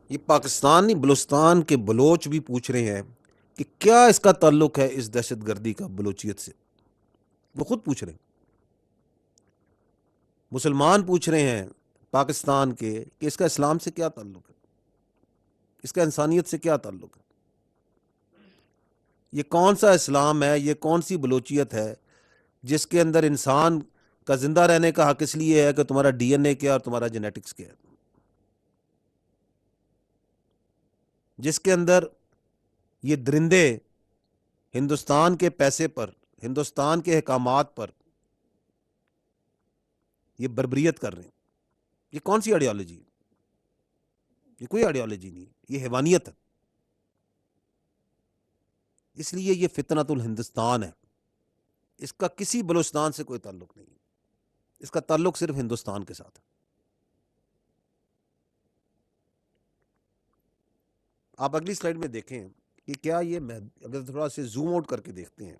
یہ پاکستان نہیں بلوچستان کے بلوچ بھی پوچھ رہے ہیں کہ کیا اس کا تعلق ہے اس دہشت گردی کا بلوچیت سے. وہ خود پوچھ رہے ہیں. مسلمان پوچھ رہے ہیں پاکستان کے کہ اس کا اسلام سے کیا تعلق ہے, اس کا انسانیت سے کیا تعلق ہے. یہ کون سا اسلام ہے, یہ کون سی بلوچیت ہے جس کے اندر انسان کا زندہ رہنے کا حق اس لیے ہے کہ تمہارا ڈی این اے کیا اور تمہارا جینیٹکس کیا ہے, جس کے اندر یہ درندے ہندوستان کے پیسے پر, ہندوستان کے احکامات پر یہ بربریت کر رہے ہیں. یہ کون سی آئیڈیالوجی ہے؟ یہ کوئی آئیڈیالوجی نہیں, یہ حیوانیت ہے. اس لیے یہ فتنۃ الہندوستان ہے. اس کا کسی بلوچستان سے کوئی تعلق نہیں ہے, اس کا تعلق صرف ہندوستان کے ساتھ ہے. آپ اگلی سلائیڈ میں دیکھیں کہ کیا یہ اگر تھوڑا سے زوم آؤٹ کر کے دیکھتے ہیں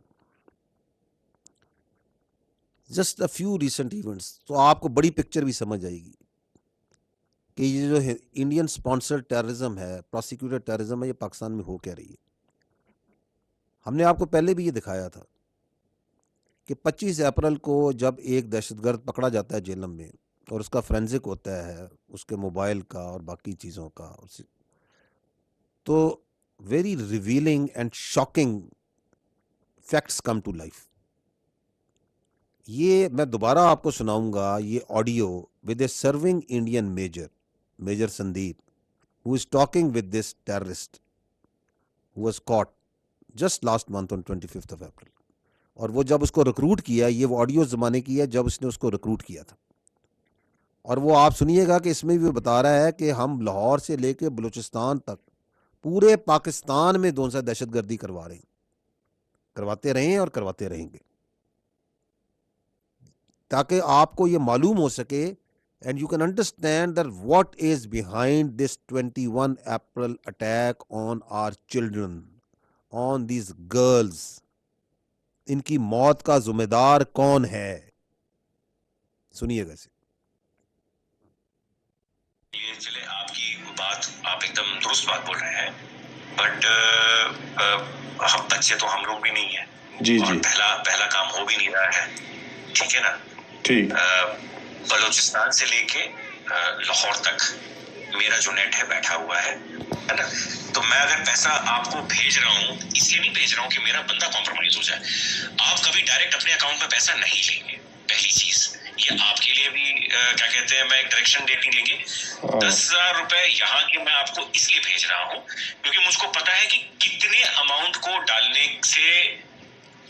just a few recent events, تو آپ کو بڑی پکچر بھی سمجھ آئے گی کہ یہ جو انڈین اسپانسرڈ ٹیررزم ہے, پروسیکیوٹڈ ٹیررزم ہے, یہ پاکستان میں ہو کیا رہی ہے. ہم نے آپ کو پہلے بھی یہ دکھایا تھا کہ 25 اپریل کو جب ایک دہشت گرد پکڑا جاتا ہے جیلم میں اور اس کا فرینزک ہوتا ہے اس کے موبائل کا اور باقی چیزوں کا, تو very revealing and shocking facts come to life. یہ میں دوبارہ آپ کو سناؤں گا یہ audio with a serving Indian major Sandeep who is talking with this terrorist who was caught just last month on 25th of April. اور وہ جب اس کو ریکروٹ کیا, یہ وہ آڈیو زمانے کی ہے جب اس نے اس کو ریکروٹ کیا تھا, اور وہ آپ سنیے گا کہ اس میں بھی وہ بتا رہا ہے کہ ہم لاہور سے لے کے بلوچستان تک پورے پاکستان میں دون سا دہشت گردی کروا رہے ہیں, کرواتے رہے ہیں اور کرواتے رہیں گے, تاکہ آپ کو یہ معلوم ہو سکے and you can understand that what is behind this 21 April attack on our children, on these girls. ان کی موت کا ذمہ دار کون ہے, سنیے گا اسے. یہ چلے آپ کی بات, آپ ایک دم درست بات بول رہے ہیں, بٹ ہم بچے تو ہم لوگ بھی نہیں ہیں, جی اور جی پہلا کام ہو بھی نہیں رہا ہے, ٹھیک ہے نا, ٹھیک. بلوچستان سے لے کے لاہور تک میرا جو نیٹ ہے بیٹھا ہوا ہے نا, تو میں اگر پیسہ آپ کو بھیج رہا ہوں اس لیے نہیں بھیج رہا ہوں کہ میرا بندہ کمپرومائز ہو جائے. آپ کبھی ڈائریکٹ اپنے اکاؤنٹ میں پیسہ نہیں لیں گے, پہلی چیز. یہ آپ کے لیے بھی کیا کہتے ہیں, میں ایک ڈائریکشن دے نہیں لیں گے. 10,000 روپے یہاں کے میں آپ کو اس لیے بھیج رہا ہوں کیونکہ مجھ کو پتا ہے کہ کتنے اماؤنٹ کو ڈالنے سے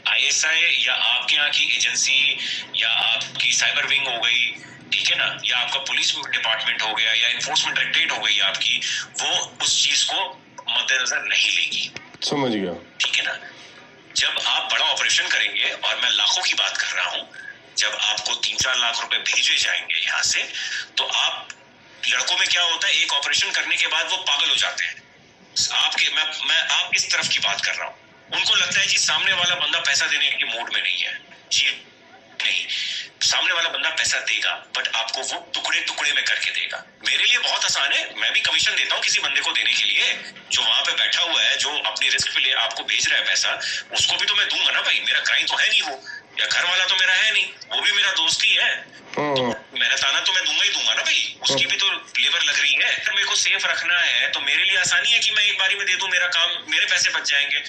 آئی ایس آئی یا آپ کے یہاں کی ایجنسی یا آپ کی سائبر ونگ ہو گئی, ٹھیک ہے نا, یا آپ کا پولیس ڈپارٹمنٹ ہو گیا یا انفورسمنٹ ڈائریکٹریٹ ہو گئی آپ کی, وہ اس چیز کو مد نظر نہیں لے گی. سمجھ گیا, ٹھیک ہے نا. جب آپ بڑا آپریشن کریں گے, اور میں لاکھوں کی بات کر رہا ہوں, جب آپ کو 3-4 لاکھ روپے بھیجے جائیں گے یہاں سے, تو آپ لڑکوں میں کیا ہوتا ہے, ایک آپریشن کرنے کے بعد وہ پاگل ہو جاتے ہیں. آپ کے میں آپ اس طرف کی بات کر رہا ہوں. ان کو لگتا ہے جی سامنے والا بندہ پیسہ دینے کے موڈ میں نہیں ہے. جی نہیں, سامنے والا بندہ پیسہ دے گا, بٹ آپ کو وہ ٹکڑے ٹکڑے میں کر کے دے گا. میرے لیے بہت آسان ہے, میں بھی کمیشن دیتا ہوں کسی بندے کو دینے کے لیے جو وہاں پہ بیٹھا ہوا ہے, جو اپنی رسک پہ لے آپ کو بھیج رہا ہے پیسہ, اس کو بھی تو میں دوں گا نا بھائی, میرا کرائم تو ہے نہیں وہ, یا گھر والا تو میرا ہے نہیں, وہ بھی میرا دوست ہی ہے, تو محنتانہ تو میں دوں گا نا بھائی, اس کی بھی تو لیبر لگ رہی ہے. اگر میرے کو سیف رکھنا ہے تو میرے لیے آسانی ہے کہ میں ایک باری میں دے دوں, میرا کام, میرے پیسے بچ جائیں گے.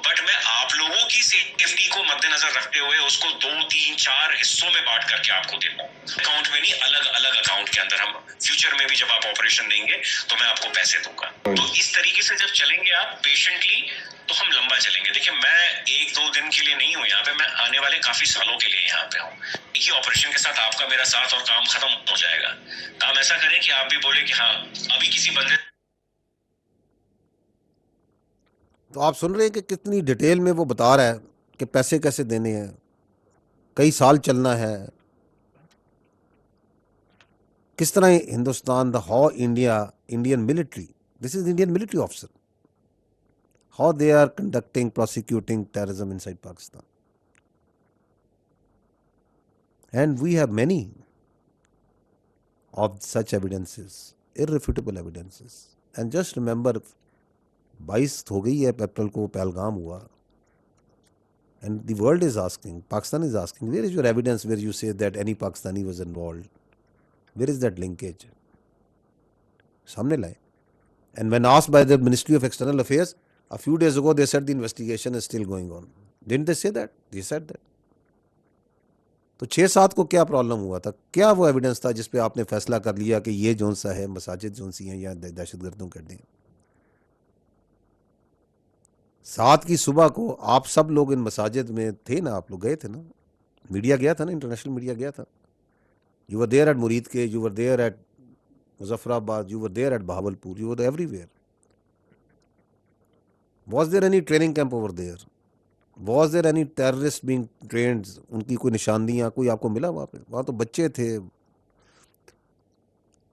بٹ میں آپ لوگوں کی سیفٹی کو مد نظر رکھتے ہوئے اس کو 2-3-4 حصوں میں بانٹ کر کے آپ کو دیتا ہوں, اکاؤنٹ میں نہیں, الگ الگ اکاؤنٹ کے اندر. ہم فیوچر میں بھی جب آپ آپریشن دیں گے تو میں آپ کو پیسے دوں گا. تو اس طریقے سے جب چلیں گے آپ پیشنٹلی, تو ہم لمبا چلیں گے. دیکھیں میں 1-2 دن کے لیے نہیں ہوں یہاں پہ, میں آنے والے کافی سالوں کے لیے یہاں پہ ہوں. ایک ہی آپریشن کے ساتھ آپ کا میرا ساتھ اور کام ختم ہو جائے گا. کام ایسا کریں کہ آپ بھی بولے کہ ہاں ابھی کسی بندے. تو آپ سن رہے ہیں کہ کتنی ڈیٹیل میں وہ بتا رہا ہے کہ پیسے کیسے دینے ہیں, کئی سال چلنا ہے, کس طرح Hindustan, the how Indian military, this is Indian military officer, how they are prosecuting terrorism inside Pakistan. And we have many of such evidences, irrefutable evidences. And just remember 22 ہو گئی ہے اپریل کو پہلگام ہوا. And the world is asking, Pakistan is asking, where is your evidence where you say that any Pakistani was involved? Where is that linkage? سامنے لائے. And when asked by the Ministry of External Affairs, a few days ago they said the investigation is still going on. Didn't they say that? They said that. تو 6-7 کو کیا problem ہوا تھا؟ کیا وہ evidence تھا جس پہ آپ نے فیصلہ کر لیا کہ یہ جون سا ہے مساجد جون سی ہیں یا دہشت گردوں کر دیں؟ 7 کی صبح کو آپ سب لوگ ان مساجد میں تھے نا، آپ لوگ گئے تھے نا، میڈیا گیا تھا نا، انٹرنیشنل میڈیا گیا تھا. You were there at Muridke, you were there at Muzaffarabad, you were there at Bahawalpur, you were everywhere. Was there any training camp over there? Was there any terrorist being trained? ان کی کوئی نشاندیاں کوئی آپ کو ملا وہاں پہ؟ وہاں تو بچے تھے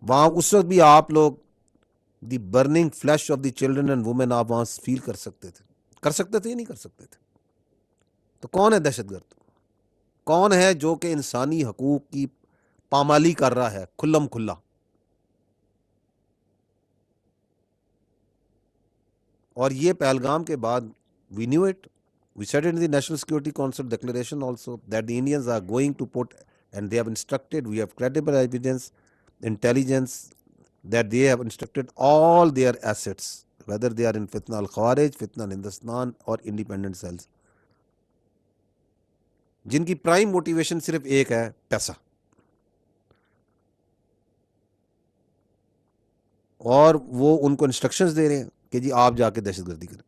وہاں اس وقت بھی. آپ لوگ the burning flesh of the children and women آپ وہاں فیل کر سکتے تھے یا نہیں کر سکتے تھے؟ تو کون ہے دہشت گرد؟ کون ہے جو کہ انسانی حقوق کی پامالی کر رہا ہے کھلم کھلا؟ اور یہ پہلگام کے بعد we knew it, we said it in the national security council declaration also that the Indians are going to put and they have instructed, we have credible evidence intelligence that they have instructed all their assets whether they are in Fitna al-Khawarij, Fitna al-Hindustan اور independent cells، جن کی prime motivation صرف ایک ہے، پیسہ. اور وہ ان کو انسٹرکشنز دے رہے ہیں کہ جی آپ جا کے دہشت گردی کریں.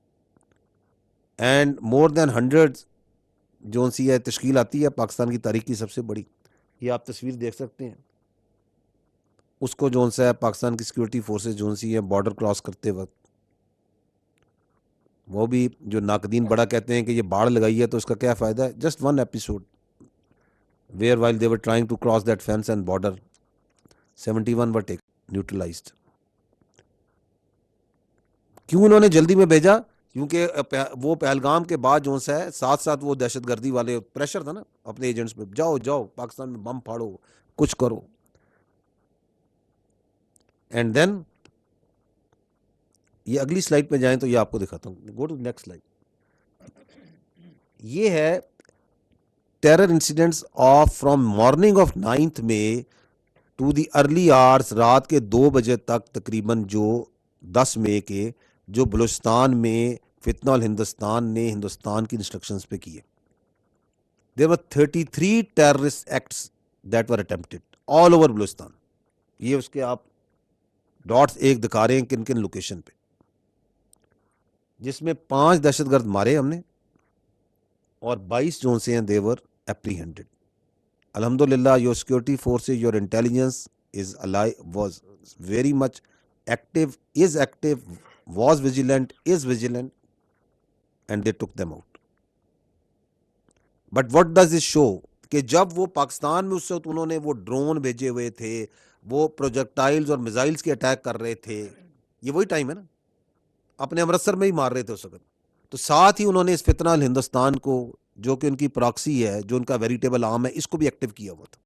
اینڈ مور دین 100 جو سی ہے تشکیل آتی ہے پاکستان کی تاریخ کی سب سے بڑی، یہ آپ تصویر دیکھ سکتے ہیں. اس کو جون سا ہے پاکستان کی سیکورٹی فورسز جون سی ہے بارڈر کراس کرتے وقت، وہ بھی جو ناقدین بڑا کہتے ہیں کہ یہ باڑ لگائی ہے تو اس کا کیا فائدہ ہے. Just one episode where while they were trying to cross that fence and border 71 were take neutralised. کیوں انہوں نے جلدی میں بھیجا؟ کیونکہ وہ پہلگام کے بعد جو سا ہے ساتھ ساتھ وہ دہشت گردی والے پریشر تھا نا اپنے ایجنٹس پہ، جاؤ پاکستان میں بم پھاڑو کچھ کرو. اینڈ دین یہ اگلی سلائڈ پہ جائیں تو یہ آپ کو دکھاتا ہوں. Go to next slide. یہ ہے terror incidents of from morning of 9 May to the early hours, رات کے 2 بجے تک تقریباً جو 10 مئی کے جو بلوچستان میں فتنہ الہندوستان نے ہندوستان کی انسٹرکشنز پہ کیے. There were 33 terrorist acts that were attempted all over Balochistan. یہ اس کے آپ ڈاٹس ایک دکھا رہے ہیں کن کن لوکیشن پہ، جس میں 5 دہشت گرد مارے ہم نے اور 22 جو سے ہیں دیور اپریہینڈڈ. الحمدللہ your security forces, your intelligence is was very much active, is active, was vigilant, is vigilant and they took them out. But what does it show کہ جب وہ پاکستان میں اس وقت انہوں نے وہ ڈرون بھیجے ہوئے تھے، وہ پروجیکٹائلز اور میزائلز کے اٹیک کر رہے تھے، یہ وہی ٹائم ہے نا، اپنے امرتسر میں ہی مار رہے تھے اس وقت. تو ساتھ ہی انہوں نے اس فتنہ الہندوستان کو جو کہ ان کی پراکسی ہے، جو ان کا ویریٹیبل آرم ہے، اس کو بھی ایکٹیو کیا ہوا تھا.